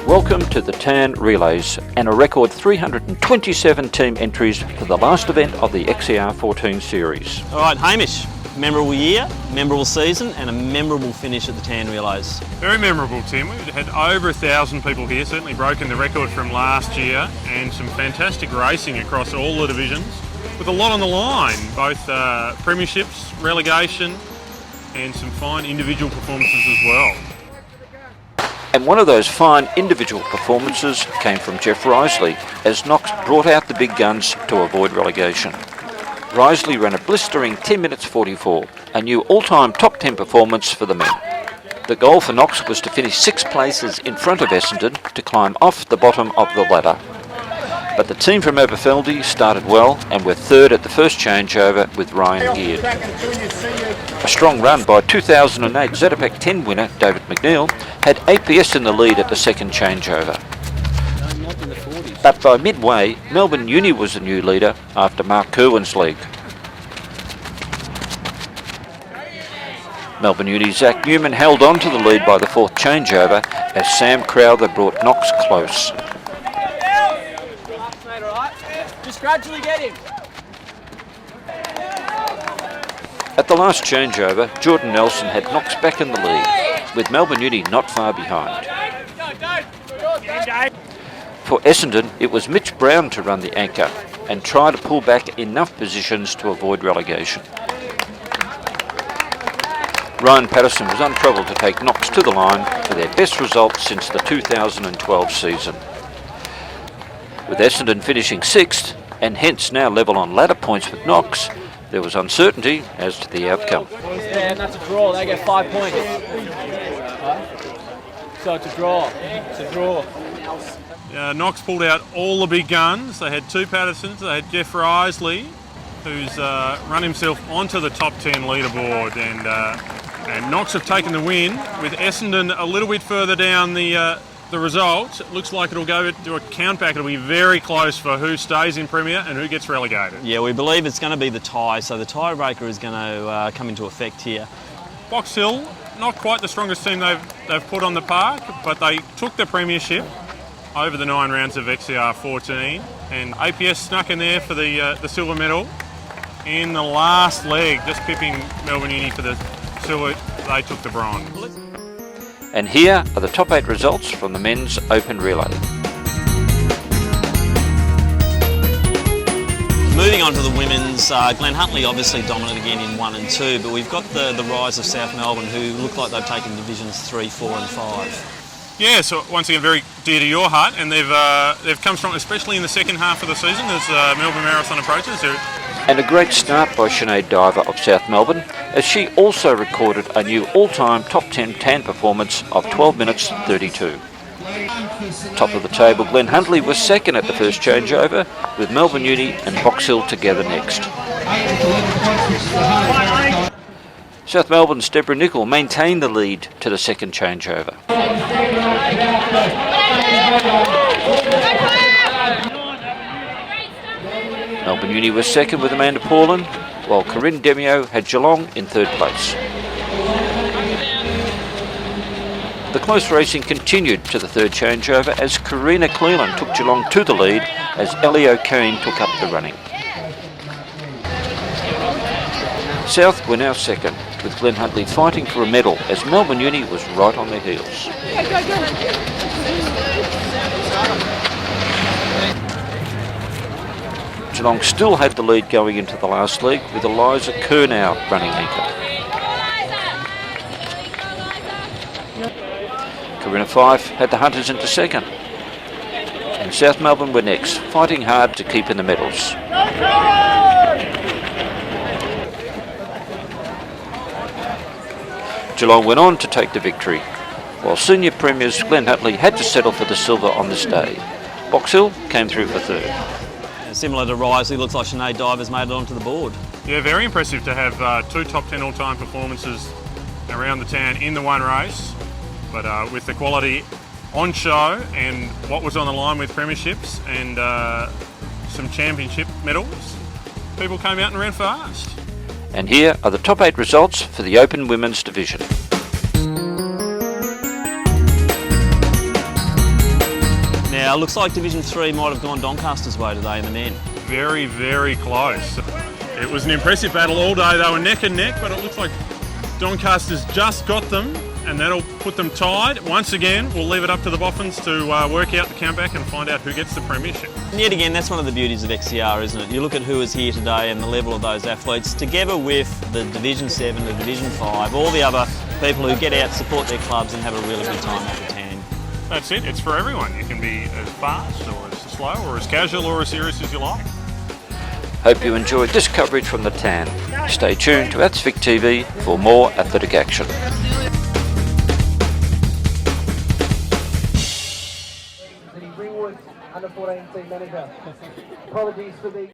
Welcome to the Tan Relays and a record 327 team entries for the last event of the XCR'14 series. All right, Hamish, memorable year, memorable season and a memorable finish at the Tan Relays. Very memorable, Tim. We've had over 1,000 people here, certainly broken the record from last year, and some fantastic racing across all the divisions with a lot on the line, both premierships, relegation and some fine individual performances as well. And one of those fine individual performances came from Jeff Risley as Knox brought out the big guns to avoid relegation. Risley ran a blistering 10 minutes 44, a new all-time top 10 performance for the men. The goal for Knox was to finish 6 places in front of Essendon to climb off the bottom of the ladder. But the team from Aberfeldy started well and were third at the first changeover with Ryan Geared. A strong run by 2008 ZPAC 10 winner David McNeil had APS in the lead at the second changeover. But by midway, Melbourne Uni was the new leader after Mark Kerwin's leg. Melbourne Uni's Zach Newman held on to the lead by the fourth changeover as Sam Crowther brought Knox close. Just gradually get him. At the last changeover, Jordan Nelson had Knox back in the lead, with Melbourne Uni not far behind. For Essendon, it was Mitch Brown to run the anchor and try to pull back enough positions to avoid relegation. Ryan Patterson was untroubled to take Knox to the line for their best result since the 2012 season. With Essendon finishing 6th, and hence now level on ladder points with Knox, there was uncertainty as to the outcome. Yeah, and that's a draw. They get 5 points. So it's a draw. It's a draw. Knox pulled out all the big guns. They had 2 Pattersons. They had Jeff Risley, who's run himself onto the top 10 leaderboard, and Knox have taken the win with Essendon a little bit further down the results. It looks like it'll go to a countback. It'll be very close for who stays in Premier and who gets relegated. Yeah, we believe it's going to be the tie, so the tiebreaker is going to come into effect here. Box Hill, not quite the strongest team they've put on the park, but they took the premiership over the 9 rounds of XCR'14, and APS snuck in there for the silver medal in the last leg, just pipping Melbourne Uni for the silver. They took the bronze. And here are the top 8 results from the men's open relay. Moving on to the women's, Glen Huntly obviously dominant again in 1 and 2, but we've got the rise of South Melbourne, who look like they've taken divisions 3, 4 and 5. Yeah, so once again very dear to your heart, and they've come strong, especially in the second half of the season as Melbourne Marathon approaches. And a great start by Sinead Diver of South Melbourne, as she also recorded a new all-time top 10 tan performance of 12 minutes 32. Top of the table, Glen Huntly was second at the first changeover, with Melbourne Uni and Box Hill together next. South Melbourne's Deborah Nicol maintained the lead to the second changeover. Melbourne Uni was second with Amanda Paulin, while Corinne Demio had Geelong in third place. The close racing continued to the third changeover as Karina Cleland took Geelong to the lead as Ellie O'Kane took up the running. South were now second, with Glen Huntly fighting for a medal as Melbourne Uni was right on their heels. Geelong still had the lead going into the last leg, with Eliza Kernow running anchor. Corinna Fife had the Hunters into second. And South Melbourne were next, fighting hard to keep in the medals. Geelong went on to take the victory, while senior premiers Glen Huntly had to settle for the silver on this day. Box Hill came through for third. Similar to Risley, looks like Sinead Diver's made it onto the board. Yeah, very impressive to have 2 top 10 all-time performances around the tan in the one race, but with the quality on show and what was on the line with premierships and some championship medals, people came out and ran fast. And here are the top 8 results for the Open Women's Division. Yeah, it looks like Division 3 might have gone Doncaster's way today in the men. Very, very close. It was an impressive battle all day. They were neck and neck, but it looks like Doncaster's just got them, and that'll put them tied. Once again, we'll leave it up to the Boffins to work out the countback and find out who gets the premiership. And yet again, that's one of the beauties of XCR, isn't it? You look at who is here today and the level of those athletes, together with the Division 7, the Division 5, all the other people who get out, support their clubs and have a really good time at the tan. That's it, it's for everyone. You can be as fast or as slow or as casual or as serious as you like. Hope you enjoyed this coverage from the tan. Stay tuned to Atsvic TV for more athletic action. Ringwood under 14 team manager. Apologies for the